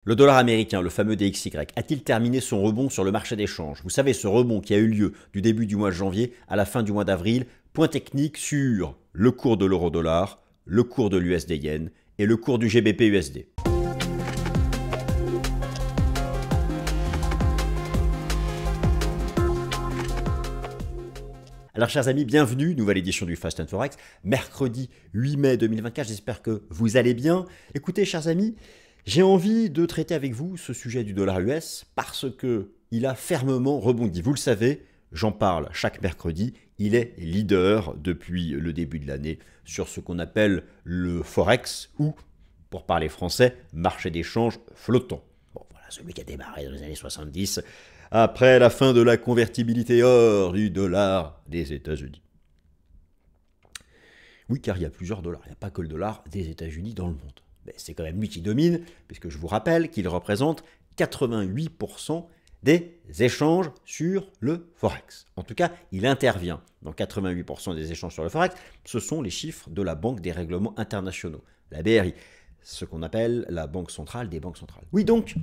Le dollar américain, le fameux DXY, a-t-il terminé son rebond sur le marché des changes? Vous savez, ce rebond qui a eu lieu du début du mois de janvier à la fin du mois d'avril. Point technique sur le cours de l'euro-dollar, le cours de l'USD-Yen et le cours du GBP-USD. Alors chers amis, bienvenue, nouvelle édition du Fast and Forex, mercredi 8 mai 2024, j'espère que vous allez bien. Écoutez chers amis, j'ai envie de traiter avec vous ce sujet du dollar US parce qu'il a fermement rebondi. Vous le savez, j'en parle chaque mercredi, il est leader depuis le début de l'année sur ce qu'on appelle le Forex ou, pour parler français, marché d'échange flottant. Bon voilà, celui qui a démarré dans les années 70, après la fin de la convertibilité or du dollar des États-Unis. Oui, car il y a plusieurs dollars, il n'y a pas que le dollar des États-Unis dans le monde. Mais c'est quand même lui qui domine, puisque je vous rappelle qu'il représente 88% des échanges sur le Forex. En tout cas, il intervient dans 88% des échanges sur le Forex. Ce sont les chiffres de la Banque des règlements internationaux, la BRI, ce qu'on appelle la banque centrale des banques centrales. Oui, donc,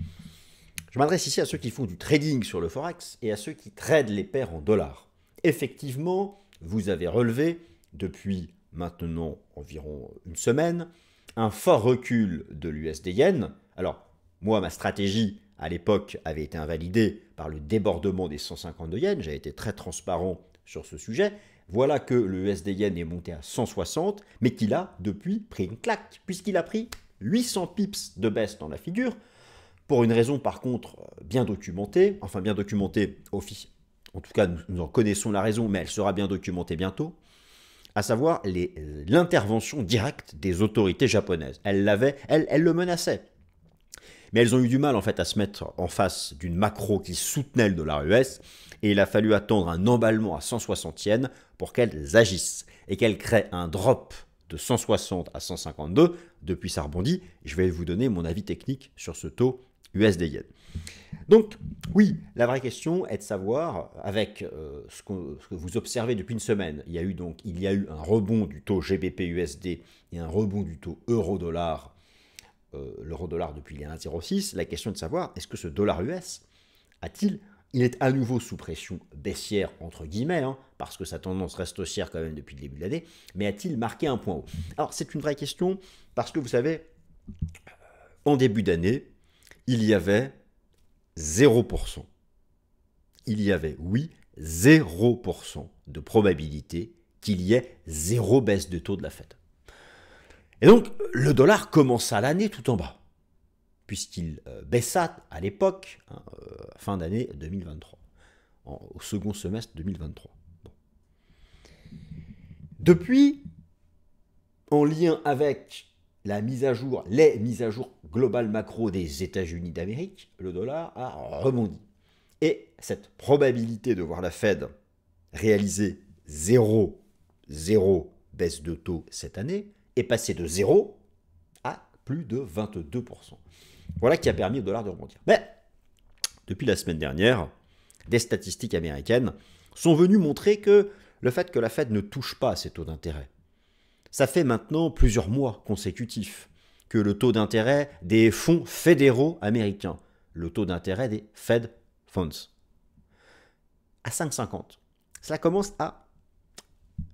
je m'adresse ici à ceux qui font du trading sur le Forex et à ceux qui tradent les paires en dollars. Effectivement, vous avez relevé, depuis maintenant environ une semaine, un fort recul de l'USD-Yen. Alors, moi, ma stratégie à l'époque avait été invalidée par le débordement des 152 yens. J'avais été très transparent sur ce sujet. Voilà que le USD-Yen est monté à 160, mais qu'il a depuis pris une claque, puisqu'il a pris 800 pips de baisse dans la figure, pour une raison par contre bien documentée, enfin bien documentée officiellement. En tout cas, nous en connaissons la raison, mais elle sera bien documentée bientôt, à savoir l'intervention directe des autorités japonaises. Elles le menaçaient. Mais elles ont eu du mal en fait à se mettre en face d'une macro qui soutenait le dollar US, et il a fallu attendre un emballement à 160 yens pour qu'elles agissent, et qu'elles créent un drop de 160 à 152, depuis ça rebondit. Je vais vous donner mon avis technique sur ce taux USD-Yen. Donc, oui, la vraie question est de savoir, avec ce que vous observez depuis une semaine, il y a eu un rebond du taux GBP-USD et un rebond du taux euro-dollar, l'euro-dollar depuis les 1,06. La question est de savoir, est-ce que ce dollar US il est à nouveau sous pression baissière, entre guillemets, parce que sa tendance reste haussière quand même depuis le début de l'année, mais a-t-il marqué un point haut? Alors, c'est une vraie question, parce que vous savez, en début d'année, il y avait 0%. Il y avait, oui, 0% de probabilité qu'il y ait zéro baisse de taux de la Fed. Et donc, le dollar commença l'année tout en bas, puisqu'il baissa à l'époque, fin d'année 2023, au second semestre 2023. Bon. Depuis, en lien avec les mises à jour globales macro des États-Unis d'Amérique, le dollar a rebondi. Et cette probabilité de voir la Fed réaliser zéro baisse de taux cette année est passée de 0 à plus de 22%. Voilà qui a permis au dollar de rebondir. Mais depuis la semaine dernière, des statistiques américaines sont venues montrer que le fait que la Fed ne touche pas à ces taux d'intérêt, ça fait maintenant plusieurs mois consécutifs que le taux d'intérêt des fonds fédéraux américains, le taux d'intérêt des Fed Funds, à 5,50. Cela commence à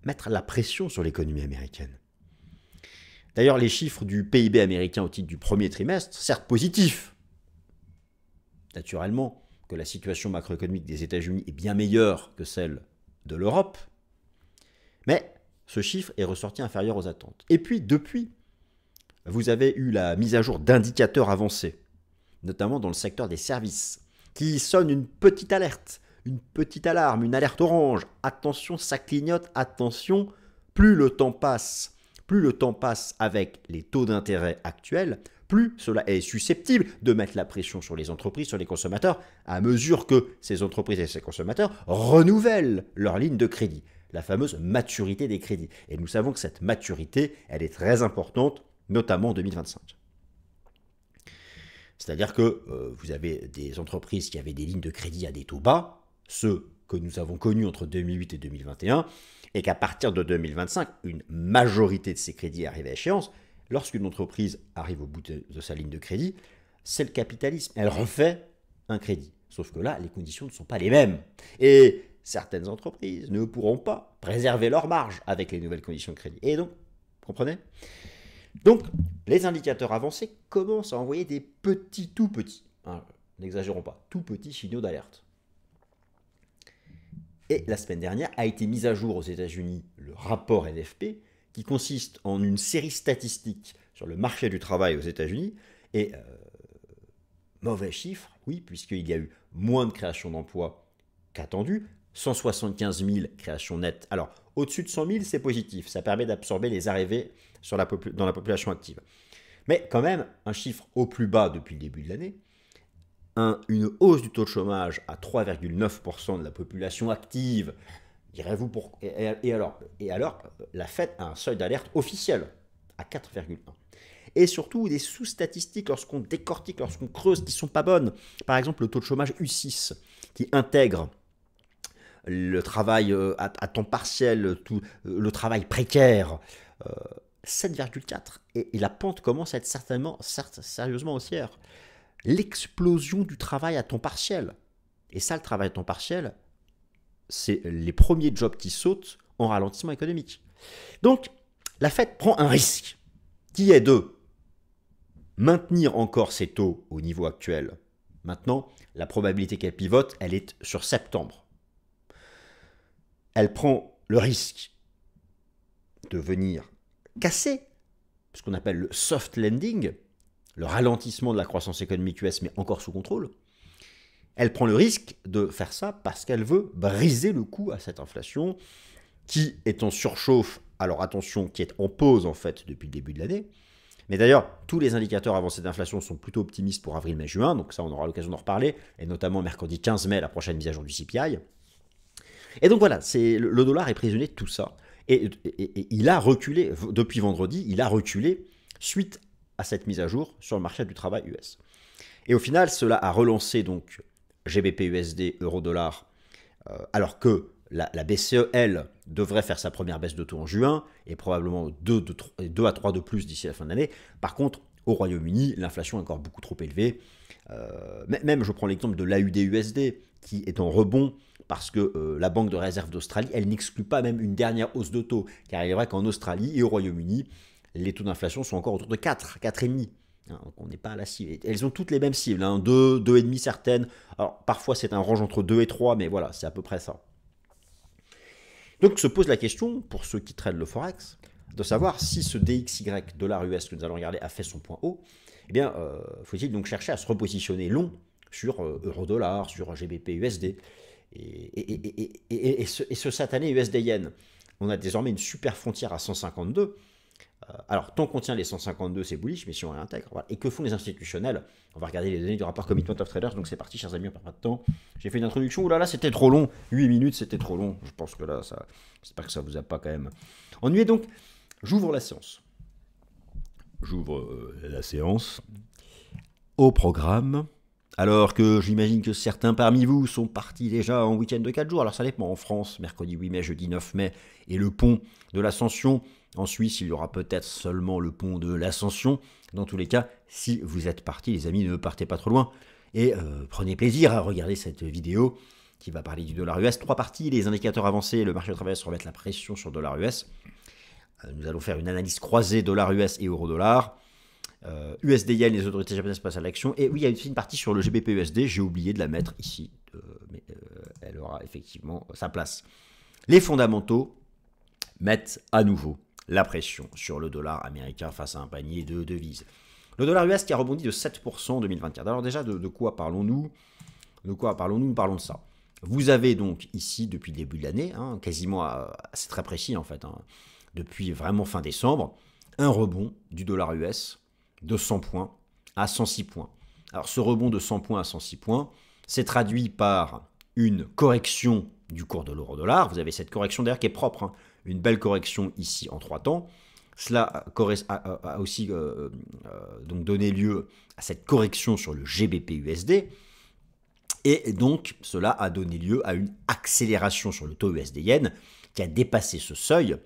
mettre la pression sur l'économie américaine. D'ailleurs, les chiffres du PIB américain au titre du premier trimestre, certes positifs, naturellement que la situation macroéconomique des États-Unis est bien meilleure que celle de l'Europe, mais ce chiffre est ressorti inférieur aux attentes. Et puis, depuis, vous avez eu la mise à jour d'indicateurs avancés, notamment dans le secteur des services, qui sonne une petite alerte, une petite alarme, une alerte orange. Attention, ça clignote, attention, plus le temps passe avec les taux d'intérêt actuels, plus cela est susceptible de mettre la pression sur les entreprises, sur les consommateurs, à mesure que ces entreprises et ces consommateurs renouvellent leur ligne de crédit, la fameuse maturité des crédits. Et nous savons que cette maturité, elle est très importante, notamment en 2025. C'est-à-dire que vous avez des entreprises qui avaient des lignes de crédit à des taux bas, ceux que nous avons connus entre 2008 et 2021, et qu'à partir de 2025, une majorité de ces crédits arrivent à échéance. Lorsqu'une entreprise arrive au bout de sa ligne de crédit, c'est le capitalisme. Elle refait un crédit. Sauf que là, les conditions ne sont pas les mêmes. Et certaines entreprises ne pourront pas préserver leur marge avec les nouvelles conditions de crédit. Et donc, vous comprenez? Donc, les indicateurs avancés commencent à envoyer des petits, tout petits, hein, n'exagérons pas, tout petits signaux d'alerte. Et la semaine dernière a été mis à jour aux États-Unis le rapport NFP, qui consiste en une série statistique sur le marché du travail aux États-Unis. Et mauvais chiffre, oui, puisqu'il y a eu moins de création d'emplois qu'attendu, 175 000 créations nettes. Alors, au-dessus de 100 000, c'est positif, ça permet d'absorber les arrivées dans la population active. Mais quand même, un chiffre au plus bas depuis le début de l'année, une hausse du taux de chômage à 3,9% de la population active, direz-vous pourquoi? Et alors, la Fed a un seuil d'alerte officiel à 4,1. Et surtout des sous-statistiques lorsqu'on décortique, lorsqu'on creuse, qui ne sont pas bonnes. Par exemple, le taux de chômage U6, qui intègre le travail à temps partiel, le travail précaire, 7,4. Et la pente commence à être sérieusement haussière. L'explosion du travail à temps partiel. Et ça, le travail à temps partiel, c'est les premiers jobs qui sautent en ralentissement économique. Donc, la Fed prend un risque qui est de maintenir encore ces taux au niveau actuel. Maintenant, la probabilité qu'elle pivote, elle est sur septembre. Elle prend le risque de venir casser ce qu'on appelle le soft landing, le ralentissement de la croissance économique US, mais encore sous contrôle. Elle prend le risque de faire ça parce qu'elle veut briser le coup à cette inflation qui est en surchauffe, alors attention, qui est en pause en fait depuis le début de l'année. Mais d'ailleurs, tous les indicateurs avancés d'inflation sont plutôt optimistes pour avril, mai, juin, donc ça on aura l'occasion d'en reparler, et notamment mercredi 15 mai, la prochaine mise à jour du CPI. Et donc voilà, le dollar est prisonnier de tout ça. Et il a reculé, depuis vendredi, il a reculé suite à cette mise à jour sur le marché du travail US. Et au final, cela a relancé donc GBP-USD, euro-dollar, alors que la BCE, elle, devrait faire sa première baisse de taux en juin, et probablement 2 à 3 de plus d'ici la fin de l'année. Par contre, au Royaume-Uni, l'inflation est encore beaucoup trop élevée. Même, je prends l'exemple de l'AUD-USD, qui est en rebond, parce que la Banque de réserve d'Australie, elle n'exclut pas même une dernière hausse de taux, car il est vrai qu'en Australie et au Royaume-Uni, les taux d'inflation sont encore autour de 4, 4,5. Donc on n'est pas à la cible. Elles ont toutes les mêmes cibles, 2, 2,5 certaines. Alors parfois c'est un range entre 2 et 3, mais voilà, c'est à peu près ça. Donc se pose la question, pour ceux qui traitent le Forex, de savoir si ce DXY dollar US que nous allons regarder a fait son point haut, eh bien, faut-il donc chercher à se repositionner long sur euro-dollar, sur GBP-USD et ce satané USD-Yen. On a désormais une super frontière à 152. Alors, tant qu'on tient les 152, c'est bullish, mais si on réintègre, voilà. Et que font les institutionnels? On va regarder les données du rapport Commitment of Traders, donc c'est parti, chers amis, on perd pas de temps. J'ai fait une introduction, oulala, c'était trop long, 8 minutes, c'était trop long. Je pense que là, j'espère que ça vous a pas quand même ennuyé. Donc, j'ouvre la séance. J'ouvre la séance au programme. Alors que j'imagine que certains parmi vous sont partis déjà en week-end de 4 jours. Alors ça dépend, en France, mercredi 8 mai, jeudi 9 mai, et le pont de l'Ascension. En Suisse, il y aura peut-être seulement le pont de l'Ascension. Dans tous les cas, si vous êtes partis, les amis, ne partez pas trop loin. Et prenez plaisir à regarder cette vidéo qui va parler du dollar US. 3 parties, les indicateurs avancés, le marché du travail se remettre la pression sur le dollar US. Nous allons faire une analyse croisée dollar US et euro-dollar. USD-Yen, les autorités japonaises passent à l'action. Et oui, il y a aussi une partie sur le GBP-USD, j'ai oublié de la mettre ici, mais elle aura effectivement sa place. Les fondamentaux mettent à nouveau la pression sur le dollar américain face à un panier de devises. Le dollar US qui a rebondi de 7% en 2024. Alors déjà, de quoi parlons-nous? Nous parlons de ça. Vous avez donc ici, depuis le début de l'année, quasiment, c'est très précis en fait, depuis vraiment fin décembre, un rebond du dollar US de 100 points à 106 points. Alors ce rebond de 100 points à 106 points, c'est traduit par une correction du cours de l'euro-dollar. Vous avez cette correction d'ailleurs qui est propre, une belle correction ici en 3 temps. Cela a aussi donc donné lieu à cette correction sur le GBP-USD. Et donc cela a donné lieu à une accélération sur le taux USD-Yen qui a dépassé ce seuil.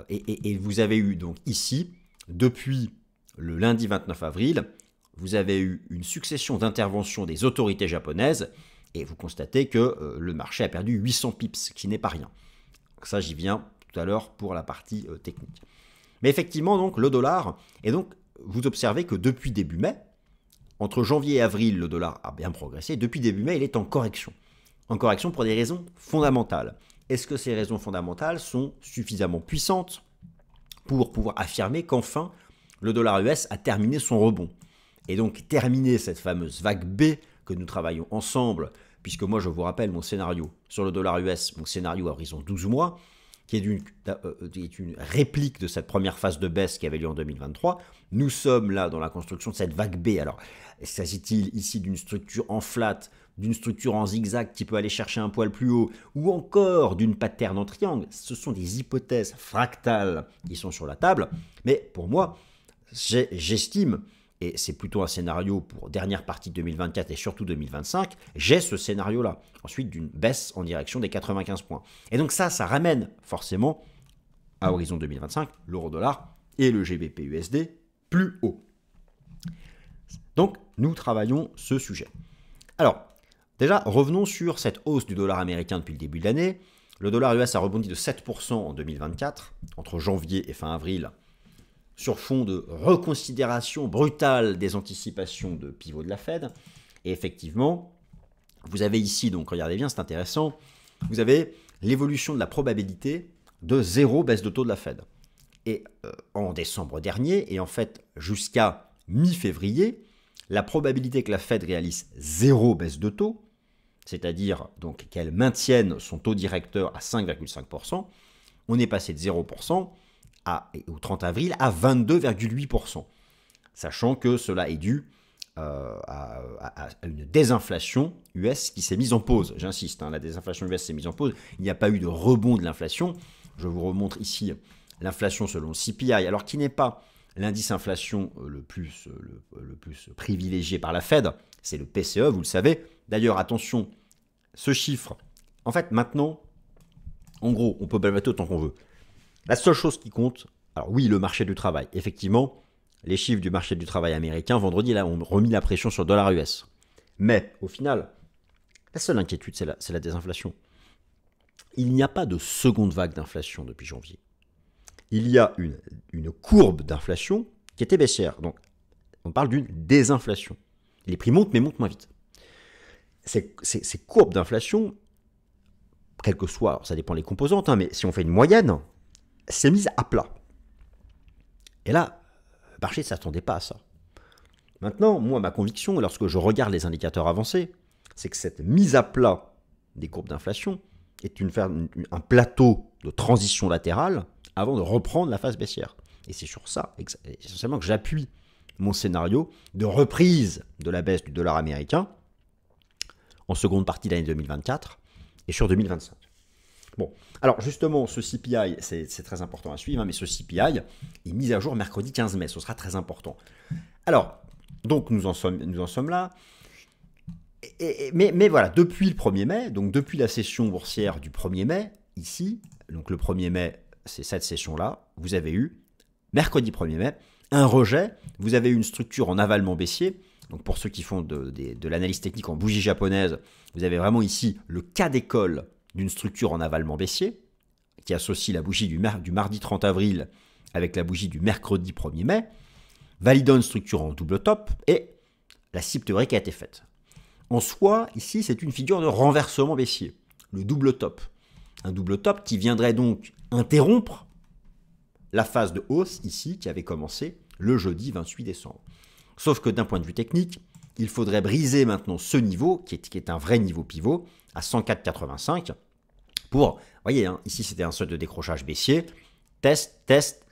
Et vous avez eu donc ici, depuis le lundi 29 avril, vous avez eu une succession d'interventions des autorités japonaises et vous constatez que le marché a perdu 800 pips, ce qui n'est pas rien. Donc ça, j'y viens tout à l'heure pour la partie technique. Mais effectivement, donc, le dollar, et donc vous observez que depuis début mai, entre janvier et avril, le dollar a bien progressé. Depuis début mai, il est en correction. En correction pour des raisons fondamentales. Est-ce que ces raisons fondamentales sont suffisamment puissantes pour pouvoir affirmer qu'enfin, le dollar US a terminé son rebond? Et donc terminer cette fameuse vague B que nous travaillons ensemble, puisque moi je vous rappelle mon scénario sur le dollar US, mon scénario à horizon 12 mois, qui est une réplique de cette première phase de baisse qui avait lieu en 2023. Nous sommes là dans la construction de cette vague B. Alors, s'agit-il ici d'une structure en flat, d'une structure en zigzag qui peut aller chercher un poil plus haut, ou encore d'une pattern en triangle? Ce sont des hypothèses fractales qui sont sur la table, mais pour moi, j'estime, et c'est plutôt un scénario pour dernière partie de 2024 et surtout 2025, j'ai ce scénario-là. Ensuite, d'une baisse en direction des 95 points. Et donc ça ramène forcément, à horizon 2025, l'euro-dollar et le GBP-USD plus haut. Donc, nous travaillons ce sujet. Alors, déjà, revenons sur cette hausse du dollar américain depuis le début de l'année. Le dollar US a rebondi de 7% en 2024, entre janvier et fin avril, sur fond de reconsidération brutale des anticipations de pivot de la Fed. Et effectivement, vous avez ici, donc regardez bien, c'est intéressant, vous avez l'évolution de la probabilité de 0 baisse de taux de la Fed. Et en décembre dernier, et en fait jusqu'à mi-février, la probabilité que la Fed réalise 0 baisse de taux, c'est-à-dire donc qu'elle maintienne son taux directeur à 5,5%, on est passé de 0% au 30 avril à 22,8%, sachant que cela est dû à une désinflation US qui s'est mise en pause. J'insiste, la désinflation US s'est mise en pause, il n'y a pas eu de rebond de l'inflation. Je vous remontre ici l'inflation selon le CPI, alors qui n'est pas l'indice inflation le plus privilégié par la Fed, c'est le PCE, vous le savez. D'ailleurs, attention, ce chiffre, en fait, maintenant, en gros, on peut blablater autant qu'on veut. La seule chose qui compte, alors oui, le marché du travail. Effectivement, les chiffres du marché du travail américain, vendredi, là, ont remis la pression sur le dollar US. Mais, au final, la seule inquiétude, c'est la désinflation. Il n'y a pas de seconde vague d'inflation depuis janvier. Il y a une courbe d'inflation qui était baissière. Donc, on parle d'une désinflation. Les prix montent, mais montent moins vite. Ces courbes d'inflation, quelles que soient, ça dépend des composantes, mais si on fait une moyenne, c'est mise à plat. Et là, le marché ne s'attendait pas à ça. Maintenant, moi, ma conviction, lorsque je regarde les indicateurs avancés, c'est que cette mise à plat des courbes d'inflation est un plateau de transition latérale avant de reprendre la phase baissière. Et c'est sur ça, essentiellement, que j'appuie mon scénario de reprise de la baisse du dollar américain en seconde partie de l'année 2024 et sur 2025. Bon, alors justement, ce CPI, c'est très important à suivre, mais ce CPI est mis à jour mercredi 15 mai, ce sera très important. Alors, donc nous en sommes là. Mais voilà, depuis le 1er mai, donc depuis la session boursière du 1er mai, ici, donc le 1er mai, c'est cette session-là, vous avez eu, mercredi 1er mai, un rejet, vous avez eu une structure en avalement baissier. Donc pour ceux qui font de l'analyse technique en bougie japonaise, vous avez vraiment ici le cas d'école d'une structure en avalement baissier, qui associe la bougie du mardi 30 avril avec la bougie du mercredi 1er mai, validant une structure en double top, et la cible théorique a été faite. En soi, ici, c'est une figure de renversement baissier, le double top. Un double top qui viendrait donc interrompre la phase de hausse ici qui avait commencé le jeudi 28 décembre. Sauf que d'un point de vue technique, il faudrait briser maintenant ce niveau, qui est un vrai niveau pivot, à 104,85 pour, vous voyez, ici c'était un seuil de décrochage baissier, test,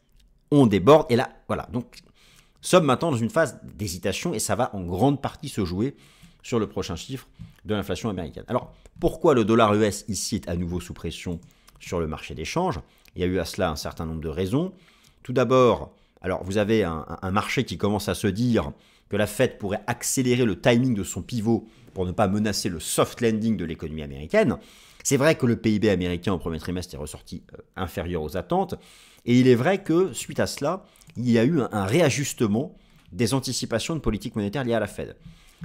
on déborde, et là, voilà. Donc, nous sommes maintenant dans une phase d'hésitation, et ça va en grande partie se jouer sur le prochain chiffre de l'inflation américaine. Alors, pourquoi le dollar US ici est à nouveau sous pression sur le marché des changes? Il y a eu à cela un certain nombre de raisons. Tout d'abord, alors vous avez un marché qui commence à se dire que la Fed pourrait accélérer le timing de son pivot pour ne pas menacer le soft landing de l'économie américaine. C'est vrai que le PIB américain au premier trimestre est ressorti inférieur aux attentes, et il est vrai que suite à cela, il y a eu un réajustement des anticipations de politique monétaire liées à la Fed.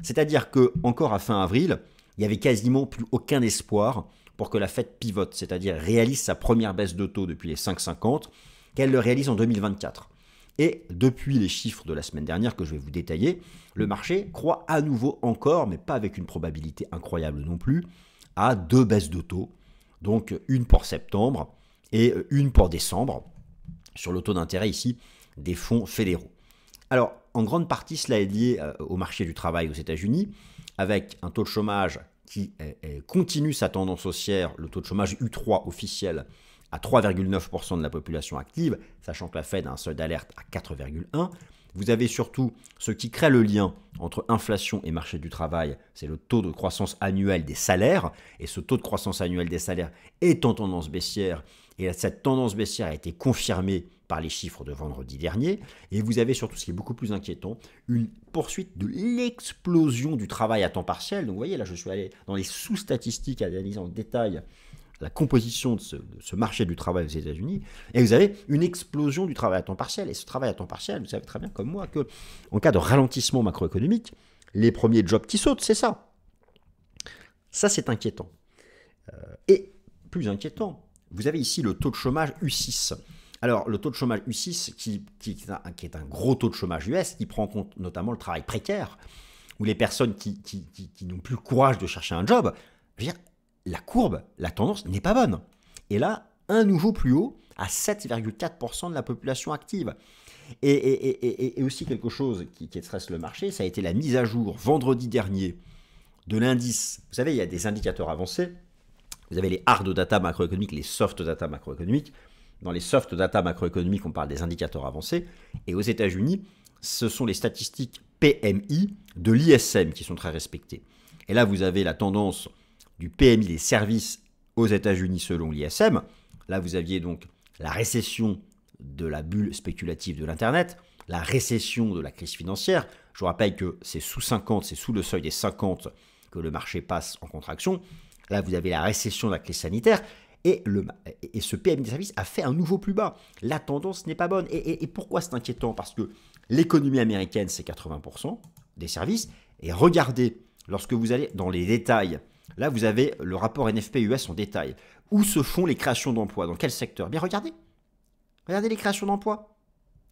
C'est-à-dire que encore à fin avril, il n'y avait quasiment plus aucun espoir pour que la Fed pivote, c'est-à-dire réalise sa première baisse de taux depuis les 5,50, qu'elle le réalise en 2024. Et depuis les chiffres de la semaine dernière que je vais vous détailler, le marché croit à nouveau encore, mais pas avec une probabilité incroyable non plus, à 2 baisses de taux, donc une pour septembre et une pour décembre, sur le taux d'intérêt ici des fonds fédéraux. Alors, en grande partie, cela est lié au marché du travail aux États-Unis, avec un taux de chômage qui continue sa tendance haussière, le taux de chômage U3 officiel à 3,9% de la population active, sachant que la Fed a un seuil d'alerte à 4,1%. Vous avez surtout ce qui crée le lien entre inflation et marché du travail, c'est le taux de croissance annuel des salaires. Et ce taux de croissance annuel des salaires est en tendance baissière. Et cette tendance baissière a été confirmée par les chiffres de vendredi dernier. Et vous avez surtout, ce qui est beaucoup plus inquiétant, une poursuite de l'explosion du travail à temps partiel. Donc vous voyez, là je suis allé dans les sous-statistiques à analyser en détail la composition de ce marché du travail aux États-Unis, et vous avez une explosion du travail à temps partiel. Et ce travail à temps partiel, vous savez très bien comme moi que en cas de ralentissement macroéconomique, les premiers jobs qui sautent, c'est ça. Ça, c'est inquiétant. Et plus inquiétant, vous avez ici le taux de chômage U6. Alors, le taux de chômage U6, qui est un gros taux de chômage US, qui prend en compte notamment le travail précaire, ou les personnes qui n'ont plus le courage de chercher un job, je veux dire, la courbe, la tendance n'est pas bonne. Et là, un nouveau plus haut à 7,4% de la population active. Et aussi quelque chose qui stresse le marché, ça a été la mise à jour vendredi dernier de l'indice. Vous savez, il y a des indicateurs avancés. Vous avez les hard data macroéconomiques, les soft data macroéconomiques. Dans les soft data macroéconomiques, on parle des indicateurs avancés. Et aux États-Unis, ce sont les statistiques PMI de l'ISM qui sont très respectées. Et là, vous avez la tendance du PMI des services aux États-Unis selon l'ISM. Là, vous aviez donc la récession de la bulle spéculative de l'Internet, la récession de la crise financière. Je vous rappelle que c'est sous 50, c'est sous le seuil des 50 que le marché passe en contraction. Là, vous avez la récession de la crise sanitaire et ce PMI des services a fait un nouveau plus bas. La tendance n'est pas bonne. Et pourquoi c'est inquiétant? Parce que l'économie américaine, c'est 80% des services. Et regardez, lorsque vous allez dans les détails, là, vous avez le rapport NFP-US en détail. Où se font les créations d'emplois? Dans quel secteur? Bien, regardez. Regardez les créations d'emplois.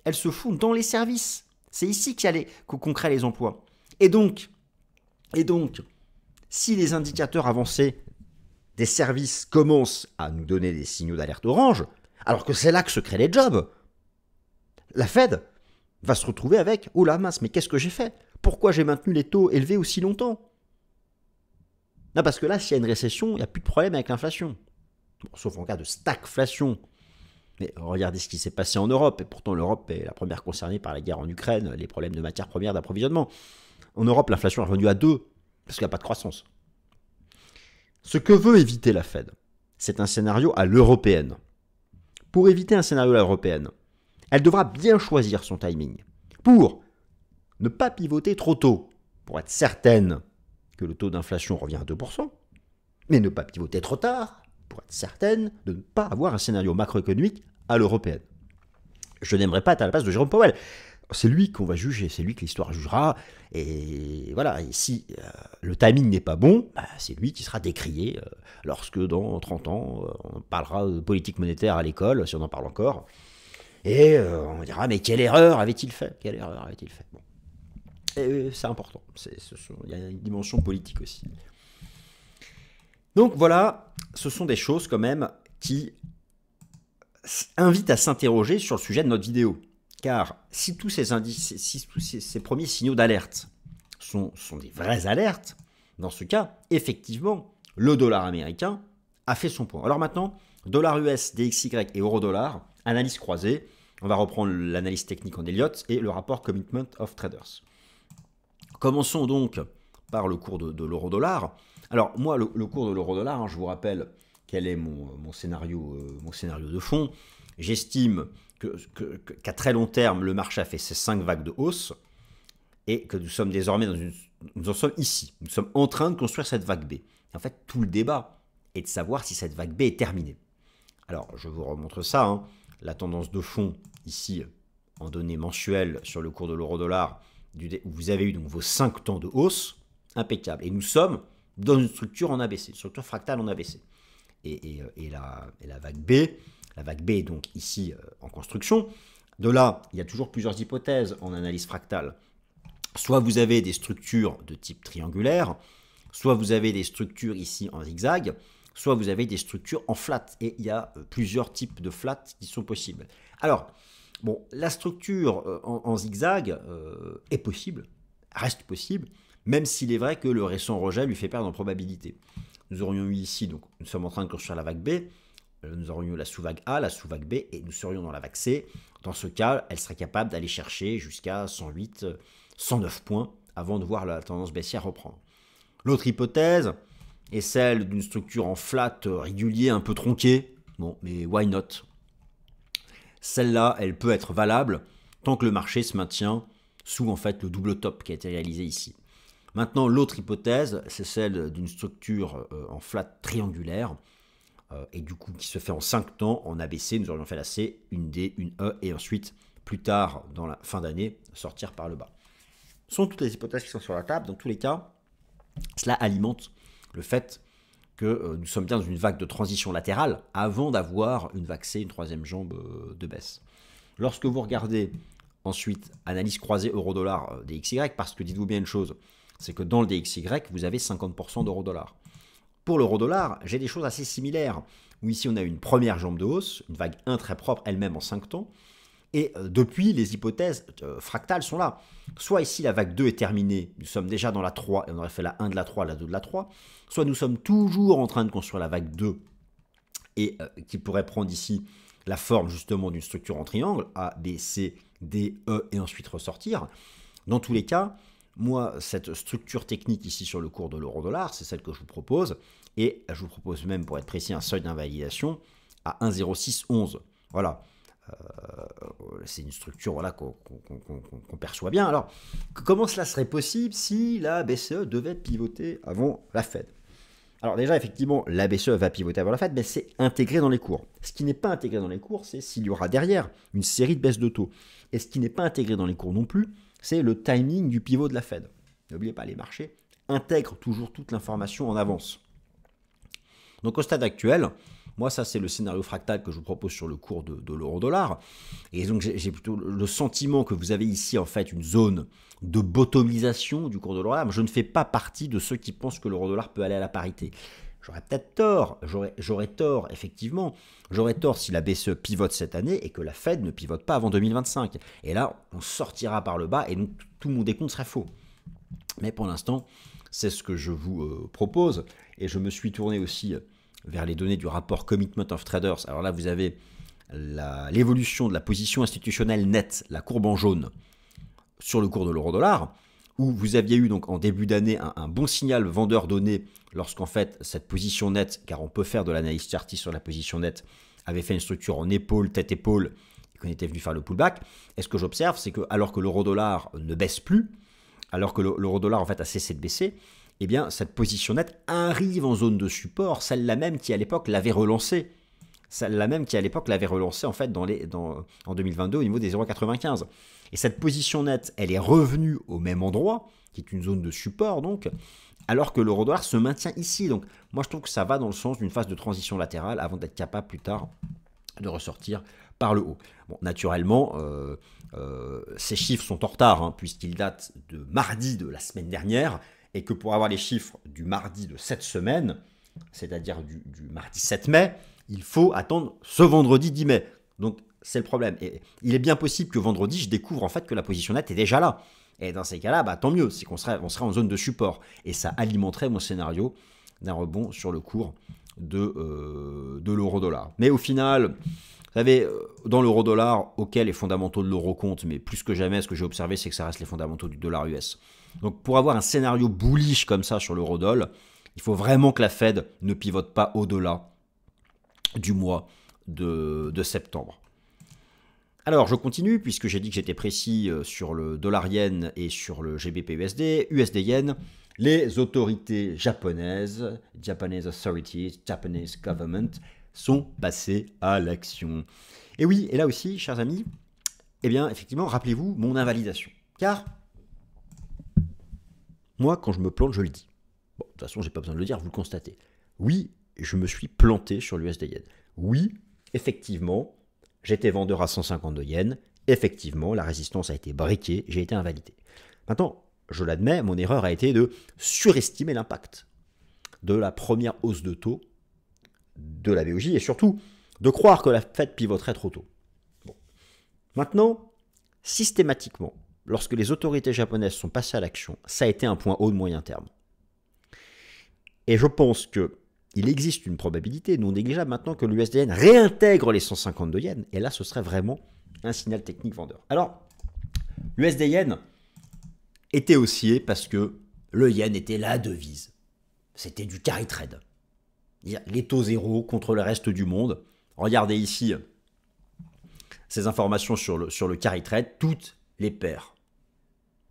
Elles se font dans les services. C'est ici qu'on crée les emplois. Et donc, si les indicateurs avancés des services commencent à nous donner des signaux d'alerte orange, alors que c'est là que se créent les jobs, la Fed va se retrouver avec « Oh la mince, mais qu'est-ce que j'ai fait? Pourquoi j'ai maintenu les taux élevés aussi longtemps ?» Non, parce que là, s'il y a une récession, il n'y a plus de problème avec l'inflation. Bon, sauf en cas de stagflation. Mais regardez ce qui s'est passé en Europe. Et pourtant, l'Europe est la première concernée par la guerre en Ukraine, les problèmes de matières premières d'approvisionnement. En Europe, l'inflation est revenue à 2, parce qu'il n'y a pas de croissance. Ce que veut éviter la Fed, c'est un scénario à l'européenne. Pour éviter un scénario à l'européenne, elle devra bien choisir son timing. Pour ne pas pivoter trop tôt, pour être certaine que le taux d'inflation revient à 2%, mais ne pas pivoter trop tard, pour être certaine de ne pas avoir un scénario macroéconomique à l'européenne. Je n'aimerais pas être à la place de Jérôme Powell. C'est lui qu'on va juger, c'est lui que l'histoire jugera, et voilà, et si le timing n'est pas bon, c'est lui qui sera décrié lorsque dans 30 ans, on parlera de politique monétaire à l'école, si on en parle encore, et on dira, mais quelle erreur avait-il fait? Quelle erreur avait-il fait? Bon. C'est important, il y a une dimension politique aussi. Donc voilà, ce sont des choses quand même qui invitent à s'interroger sur le sujet de notre vidéo. Car si tous ces indices, si tous ces premiers signaux d'alerte sont des vraies alertes, dans ce cas, effectivement, le dollar américain a fait son point. Alors maintenant, dollar US, DXY et euro-dollar, analyse croisée. On va reprendre l'analyse technique en Elliott et le rapport Commitment of Traders. Commençons donc par le cours de l'euro-dollar. Alors moi, le cours de l'euro-dollar, je vous rappelle quel est mon scénario de fond. J'estime qu'à très long terme, le marché a fait ses 5 vagues de hausse et que nous sommes désormais nous en sommes ici. Nous sommes en train de construire cette vague B. Et en fait, tout le débat est de savoir si cette vague B est terminée. Alors, je vous remontre ça. La tendance de fond ici en données mensuelles sur le cours de l'euro-dollar, où vous avez eu donc vos 5 temps de hausse, impeccable. Et nous sommes dans une structure en ABC, une structure fractale en ABC. Et la vague B est donc ici en construction. De là, il y a toujours plusieurs hypothèses en analyse fractale. Soit vous avez des structures de type triangulaire, soit vous avez des structures ici en zigzag, soit vous avez des structures en flat. Et il y a plusieurs types de flat qui sont possibles. Alors, bon, la structure en zigzag est possible, reste possible, même s'il est vrai que le récent rejet lui fait perdre en probabilité. Nous aurions eu ici, donc nous sommes en train de construire la vague B, nous aurions eu la sous-vague A, la sous-vague B, et nous serions dans la vague C. Dans ce cas, elle serait capable d'aller chercher jusqu'à 108, 109 points avant de voir la tendance baissière reprendre. L'autre hypothèse est celle d'une structure en flat régulier un peu tronqué. Bon, mais why not? Celle-là, elle peut être valable tant que le marché se maintient sous en fait le double top qui a été réalisé ici. Maintenant, l'autre hypothèse, c'est celle d'une structure en flat triangulaire et du coup qui se fait en 5 temps en ABC. Nous aurions fait la C, une D, une E et ensuite, plus tard dans la fin d'année, sortir par le bas. Ce sont toutes les hypothèses qui sont sur la table. Dans tous les cas, cela alimente le fait que nous sommes bien dans une vague de transition latérale avant d'avoir une vague C, une troisième jambe de baisse. Lorsque vous regardez ensuite analyse croisée euro-dollar DXY, parce que dites-vous bien une chose, c'est que dans le DXY, vous avez 50% d'euro-dollar. Pour l'euro-dollar, j'ai des choses assez similaires, où ici on a une première jambe de hausse, une vague 1 très propre, elle-même en 5 temps, et depuis, les hypothèses fractales sont là. Soit ici, la vague 2 est terminée, nous sommes déjà dans la 3, et on aurait fait la 1 de la 3, la 2 de la 3, soit nous sommes toujours en train de construire la vague 2, et qui pourrait prendre ici la forme justement d'une structure en triangle, A, B, C, D, E, et ensuite ressortir. Dans tous les cas, moi, cette structure technique ici sur le cours de l'euro-dollar, c'est celle que je vous propose, et je vous propose même, pour être précis, un seuil d'invalidation à 1,0611. Voilà. C'est une structure voilà, qu'on perçoit bien. Alors, comment cela serait possible si la BCE devait pivoter avant la Fed? Alors déjà, effectivement, la BCE va pivoter avant la Fed, mais c'est intégré dans les cours. Ce qui n'est pas intégré dans les cours, c'est s'il y aura derrière une série de baisses de taux. Et ce qui n'est pas intégré dans les cours non plus, c'est le timing du pivot de la Fed. N'oubliez pas, les marchés intègrent toujours toute l'information en avance. Donc au stade actuel, moi ça c'est le scénario fractal que je vous propose sur le cours de l'euro-dollar. Et donc j'ai plutôt le sentiment que vous avez ici en fait une zone de bottomisation du cours de l'euro-dollar. Je ne fais pas partie de ceux qui pensent que l'euro-dollar peut aller à la parité. J'aurais peut-être tort, j'aurais tort, effectivement. J'aurais tort si la BCE pivote cette année et que la Fed ne pivote pas avant 2025. Et là, on sortira par le bas et donc tout mon décompte serait faux. Mais pour l'instant, c'est ce que je vous propose. Et je me suis tourné aussi vers les données du rapport Commitment of Traders. Alors là, vous avez l'évolution de la position institutionnelle nette, la courbe en jaune, sur le cours de l'euro-dollar, où vous aviez eu donc en début d'année un bon signal vendeur donné lorsqu'en fait cette position nette, car on peut faire de l'analyse chartiste sur la position nette, avait fait une structure en épaule, tête-épaule, et qu'on était venu faire le pullback. Et ce que j'observe, c'est que alors que l'euro-dollar ne baisse plus, alors que l'euro-dollar en fait a cessé de baisser, eh bien cette position nette arrive en zone de support, celle-là même qui à l'époque l'avait relancée. Celle-là même qui à l'époque l'avait relancée en fait en 2022 au niveau des 0,95. Et cette position nette, elle est revenue au même endroit, qui est une zone de support donc, alors que l'euro-dollar se maintient ici. Donc moi je trouve que ça va dans le sens d'une phase de transition latérale avant d'être capable plus tard de ressortir par le haut. Bon, naturellement, ces chiffres sont en retard, puisqu'ils datent de mardi de la semaine dernière, et que pour avoir les chiffres du mardi de cette semaine, c'est-à-dire du mardi 7 mai, il faut attendre ce vendredi 10 mai. Donc c'est le problème. Et il est bien possible que vendredi, je découvre en fait que la position nette est déjà là. Et dans ces cas-là, tant mieux, c'est qu'on serait en zone de support. Et ça alimenterait mon scénario d'un rebond sur le cours de l'euro-dollar. Mais au final, vous savez, dans l'euro-dollar, ok, les fondamentaux de l'euro comptent, mais plus que jamais, ce que j'ai observé, c'est que ça reste les fondamentaux du dollar US. Donc pour avoir un scénario bullish comme ça sur l'euro-dollar, il faut vraiment que la Fed ne pivote pas au-delà du mois de septembre. Alors je continue, puisque j'ai dit que j'étais précis sur le dollar yen et sur le GBP USD, USD yen. Les autorités japonaises, Japanese authorities, Japanese government, sont passées à l'action. Et oui, et là aussi, chers amis, eh bien, effectivement, rappelez-vous mon invalidation. Car, moi, quand je me plante, je le dis. Bon, de toute façon, je n'ai pas besoin de le dire, vous le constatez. Oui, je me suis planté sur l'USD Yen. Oui, effectivement, j'étais vendeur à 152 yens. Effectivement, la résistance a été briquée, j'ai été invalidé. Maintenant, je l'admets, mon erreur a été de surestimer l'impact de la première hausse de taux de la BOJ et surtout de croire que la Fed pivoterait trop tôt. Bon. Maintenant, systématiquement, lorsque les autorités japonaises sont passées à l'action, ça a été un point haut de moyen terme. Et je pense qu'il existe une probabilité non négligeable maintenant que l'USD-Yen réintègre les 152 yens, et là ce serait vraiment un signal technique vendeur. Alors, l'USD-Yen était haussier parce que le yen était la devise. C'était du carry trade. Les taux zéro contre le reste du monde. Regardez ici ces informations sur le carry trade, toutes les paires.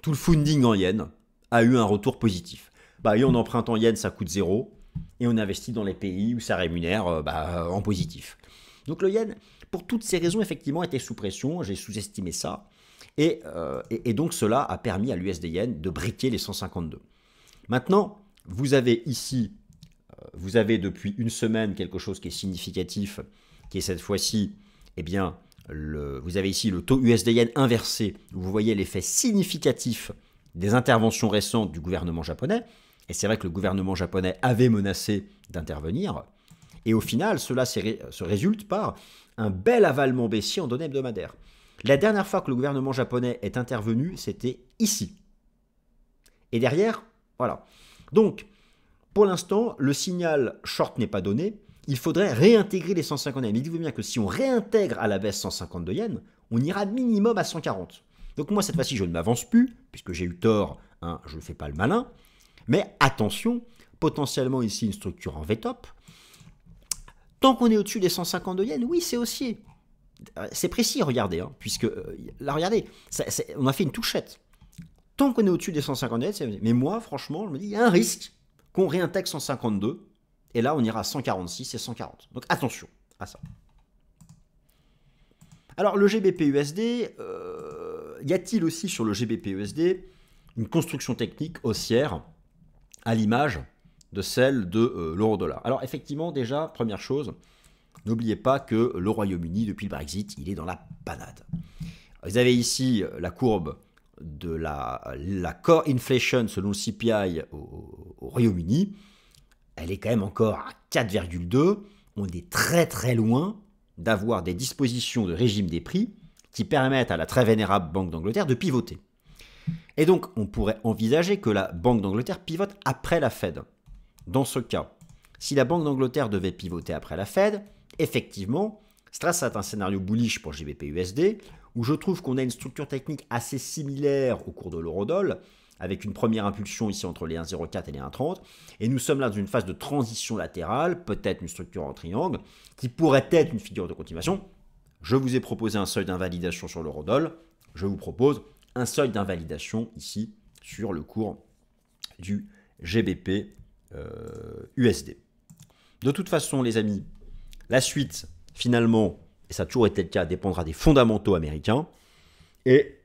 Tout le funding en yen a eu un retour positif. Et on emprunte en yen, ça coûte zéro, et on investit dans les pays où ça rémunère en positif. Donc le yen, pour toutes ces raisons, effectivement, était sous pression, j'ai sous-estimé ça, et donc cela a permis à l'USD-Yen de briquer les 152. Maintenant, vous avez ici, vous avez depuis une semaine quelque chose qui est significatif, qui est cette fois-ci, eh bien, vous avez ici le taux USD-Yen inversé, où vous voyez l'effet significatif des interventions récentes du gouvernement japonais, et c'est vrai que le gouvernement japonais avait menacé d'intervenir, et au final, cela se résulte par un bel avalement baissier en données hebdomadaires. La dernière fois que le gouvernement japonais est intervenu, c'était ici. Et derrière, voilà. Donc, pour l'instant, le signal short n'est pas donné. Il faudrait réintégrer les 150 yens. Mais dites-vous bien que si on réintègre à la baisse 152 yens, on ira minimum à 140. Donc moi, cette fois-ci, je ne m'avance plus, puisque j'ai eu tort, hein, je ne fais pas le malin. Mais attention, potentiellement ici une structure en V-top. Tant qu'on est au-dessus des 152 yens, oui, c'est haussier. C'est précis, regardez, hein, puisque là, regardez, on a fait une touchette. Tant qu'on est au-dessus des 150 yens, mais moi, franchement, je me dis, il y a un risque qu'on réintègre 152, et là, on ira à 146 et 140. Donc attention à ça. Alors, le GBP-USD, y a-t-il aussi sur le GBP-USD une construction technique haussière à l'image de celle de l'euro-dollar? Alors, effectivement, déjà, première chose, n'oubliez pas que le Royaume-Uni, depuis le Brexit, il est dans la panade. Vous avez ici la courbe de la core inflation selon le CPI au Royaume-Uni. Elle est quand même encore à 4,2. On est très très loin d'avoir des dispositions de régime des prix qui permettent à la très vénérable Banque d'Angleterre de pivoter. Et donc, on pourrait envisager que la Banque d'Angleterre pivote après la Fed. Dans ce cas, si la Banque d'Angleterre devait pivoter après la Fed, effectivement, ça c'est un scénario bullish pour GBP-USD, où je trouve qu'on a une structure technique assez similaire au cours de l'eurodoll, avec une première impulsion ici entre les 1,04 et les 1,30, et nous sommes là dans une phase de transition latérale, peut-être une structure en triangle, qui pourrait être une figure de continuation. Je vous ai proposé un seuil d'invalidation sur l'eurodoll, je vous propose un seuil d'invalidation ici sur le cours du GBP USD. De toute façon, les amis, la suite, finalement, et ça a toujours été le cas, dépendra des fondamentaux américains. Et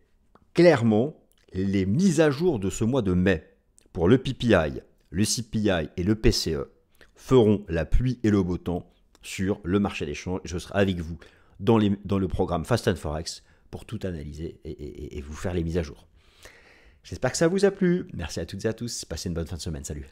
clairement, les mises à jour de ce mois de mai pour le PPI, le CPI et le PCE feront la pluie et le beau temps sur le marché des changes. Je serai avec vous dans le programme Fast and Forex pour tout analyser et vous faire les mises à jour. J'espère que ça vous a plu. Merci à toutes et à tous. Passez une bonne fin de semaine. Salut.